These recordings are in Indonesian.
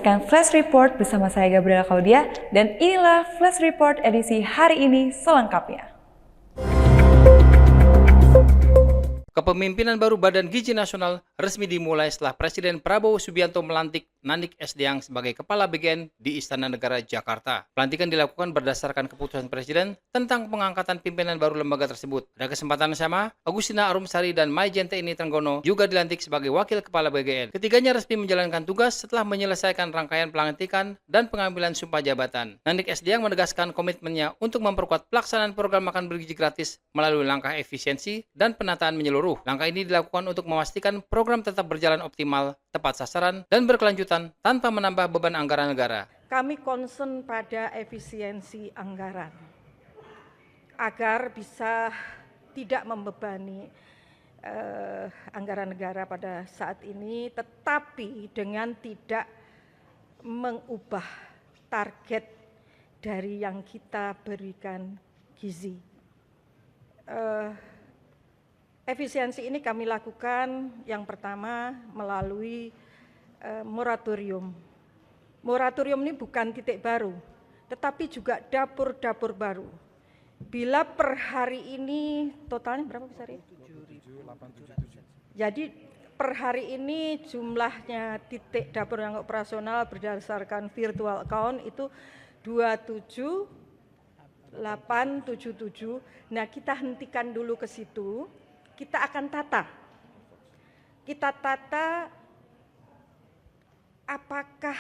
menyaksikan Flash Report bersama saya Gabriela Claudia dan inilah Flash Report edisi hari ini selengkapnya. Kepemimpinan baru Badan Gizi Nasional resmi dimulai setelah Presiden Prabowo Subianto melantik Nandik Sdiang sebagai Kepala BGN di Istana Negara, Jakarta. Pelantikan dilakukan berdasarkan keputusan Presiden tentang pengangkatan pimpinan baru lembaga tersebut. Pada kesempatan yang sama, Agustina Arumsari dan Maijenteni Trenggono juga dilantik sebagai Wakil Kepala BGN. Ketiganya resmi menjalankan tugas setelah menyelesaikan rangkaian pelantikan dan pengambilan sumpah jabatan. Nandik Sdiang menegaskan komitmennya untuk memperkuat pelaksanaan program makan bergizi gratis melalui langkah efisiensi dan penataan menyeluruh. Langkah ini dilakukan untuk memastikan program tetap berjalan optimal, tepat sasaran, dan berkelanjutan tanpa menambah beban anggaran negara. Kami concern pada efisiensi anggaran agar bisa tidak membebani anggaran negara pada saat ini, tetapi dengan tidak mengubah target dari yang kita berikan gizi. Efisiensi ini kami lakukan yang pertama melalui moratorium. Moratorium ini bukan titik baru, tetapi juga dapur-dapur baru. Bila per hari ini totalnya berapa besar ya? 7.877. Jadi per hari ini jumlahnya titik dapur yang operasional berdasarkan virtual account itu 27.877. Nah, kita hentikan dulu ke situ. Kita akan tata. Kita tata apakah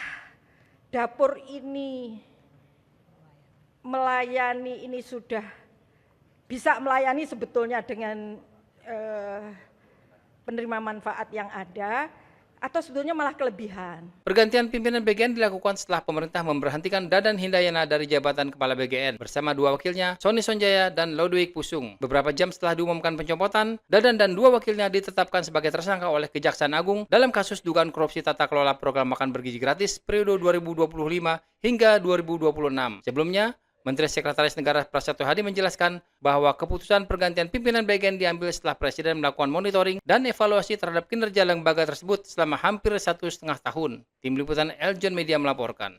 dapur ini melayani, ini sudah bisa melayani sebetulnya dengan penerima manfaat yang ada, atau sebetulnya malah kelebihan. Pergantian pimpinan BGN dilakukan setelah pemerintah memberhentikan Dadan Hindayana dari jabatan Kepala BGN bersama dua wakilnya, Sony Sonjaya dan Lodwig Pusung. Beberapa jam setelah diumumkan pencopotan, Dadan dan dua wakilnya ditetapkan sebagai tersangka oleh Kejaksaan Agung dalam kasus dugaan korupsi tata kelola program makan bergizi gratis periode 2025 hingga 2026. Sebelumnya, Menteri Sekretaris Negara Prasetyo Hadi menjelaskan bahwa keputusan pergantian pimpinan BGN diambil setelah Presiden melakukan monitoring dan evaluasi terhadap kinerja lembaga tersebut selama hampir 1,5 tahun. Tim Liputan Eljon Media melaporkan.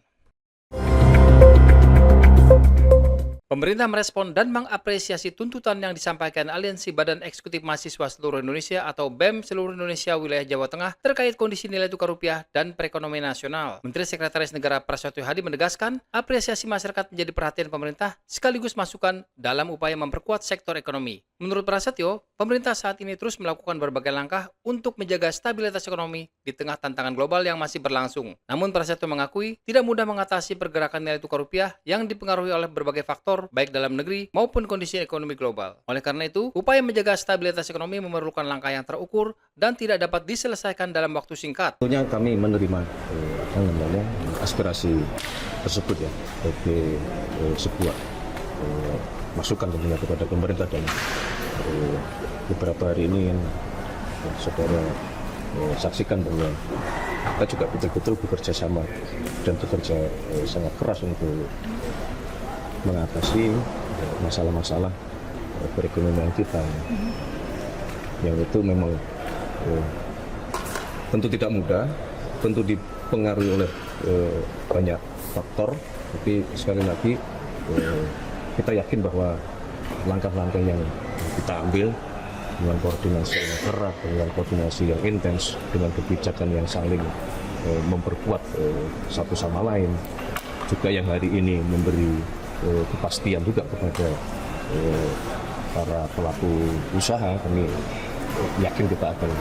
Pemerintah merespon dan mengapresiasi tuntutan yang disampaikan Aliansi Badan Eksekutif Mahasiswa Seluruh Indonesia atau BEM Seluruh Indonesia Wilayah Jawa Tengah terkait kondisi nilai tukar rupiah dan perekonomian nasional. Menteri Sekretaris Negara Prasetyo Hadi menegaskan apresiasi masyarakat menjadi perhatian pemerintah sekaligus masukan dalam upaya memperkuat sektor ekonomi. Menurut Prasetyo, pemerintah saat ini terus melakukan berbagai langkah untuk menjaga stabilitas ekonomi di tengah tantangan global yang masih berlangsung. Namun Prasetyo mengakui tidak mudah mengatasi pergerakan nilai tukar rupiah yang dipengaruhi oleh berbagai faktor baik dalam negeri maupun kondisi ekonomi global. Oleh karena itu, upaya menjaga stabilitas ekonomi memerlukan langkah yang terukur dan tidak dapat diselesaikan dalam waktu singkat. Tentunya kami menerima aspirasi tersebut ya, sebagai sebuah masukan tentunya kepada pemerintah, dan beberapa hari ini yang saudara saksikan bahwa kita juga betul-betul bekerja sama dan bekerja sangat keras untuk mengatasi masalah-masalah perekonomian kita, yang itu memang tentu tidak mudah, tentu dipengaruhi oleh banyak faktor, tapi sekali lagi kita yakin bahwa langkah-langkah yang kita ambil dengan koordinasi yang erat, dengan koordinasi yang intens, dengan kebijakan yang saling memperkuat satu sama lain, juga yang hari ini memberi kepastian juga kepada para pelaku usaha, kami yakin kita akan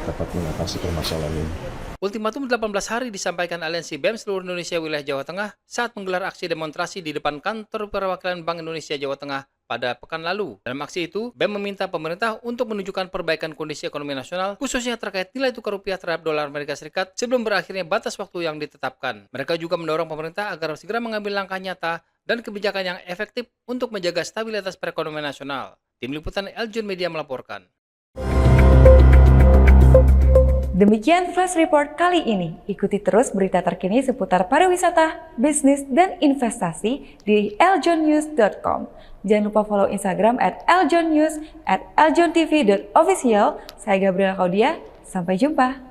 dapat mengatasi permasalahan ini. Ultimatum 18 hari disampaikan Aliansi BEM Seluruh Indonesia Wilayah Jawa Tengah saat menggelar aksi demonstrasi di depan kantor perwakilan Bank Indonesia Jawa Tengah pada pekan lalu. Dalam aksi itu, BEM meminta pemerintah untuk menunjukkan perbaikan kondisi ekonomi nasional, khususnya terkait nilai tukar rupiah terhadap dolar Amerika Serikat sebelum berakhirnya batas waktu yang ditetapkan. Mereka juga mendorong pemerintah agar segera mengambil langkah nyata dan kebijakan yang efektif untuk menjaga stabilitas perekonomian nasional. Tim Liputan Eljon Media melaporkan. Demikian Flash Report kali ini. Ikuti terus berita terkini seputar pariwisata, bisnis, dan investasi di eljonnews.com. Jangan lupa follow Instagram @eljonnews, @eljontv.official. Saya Gabriela Claudia, sampai jumpa.